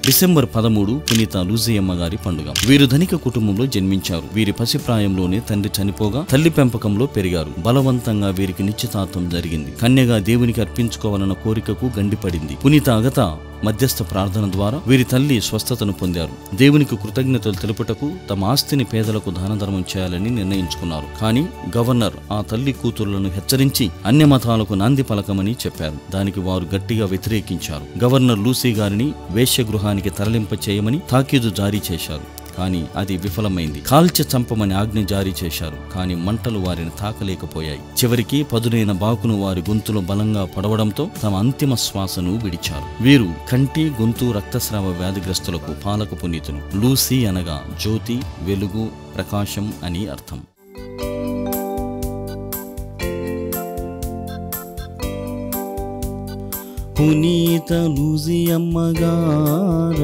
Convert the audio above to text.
December 13 పునీత లూసియమ్మ గారి పండుగ. వీరు ధనిక కుటుంబంలో జన్మించారు. వీరి పసిప్రాయంలోనే తండ్రి చనిపోగా తల్లి పెంపకంలో పెరిగారు. బలవంతంగా వీరికి నిశ్చితార్థం జరిగింది. కన్యగా దేవునికి అర్పించుకోవాలన్న కోరికకు గండిపడింది. పునీత అగత మధ్యస్థ ప్రార్థన ద్వారా వీరి తల్లి స్వస్థతను పొందారు. దేవునికి కృతజ్ఞతలు తెలుపుటకు తమ ఆస్తిని పేదలకు దానధర్మం చేయాలని నిర్ణయించుకున్నారు. కానీ గవర్నర్ ఆ తల్లి కూతురులను హెచ్చరించి అన్య మతాలకు నాంది పలకమని చెప్పారు. దానికి వారు గట్టిగా వ్యతిరేకించారు. గవర్నర్ లూసీ గారిని వేశ్యగృహానికి తరలింప చేయమని తాకీదు జారీ చేశారు. కానీ అది విఫలమైంది. కాల్చి చంపమని ఆజ్ఞ జారీ చేశారు. కానీ మంటలు వారిని తాకలేకపోయాయి. చివరికి పదునైన బాకును వారి గొంతులో బలంగా పడవడంతో తమ అంతిమ శ్వాసను విడిచారు. వీరు కంటి, గొంతు, రక్తస్రావ వ్యాధిగ్రస్తులకు పాలక పునీతులు. లూసీ అనగా జ్యోతి, వెలుగు, ప్రకాశం అని అర్థం. పునీత లూసియమ్మ గారు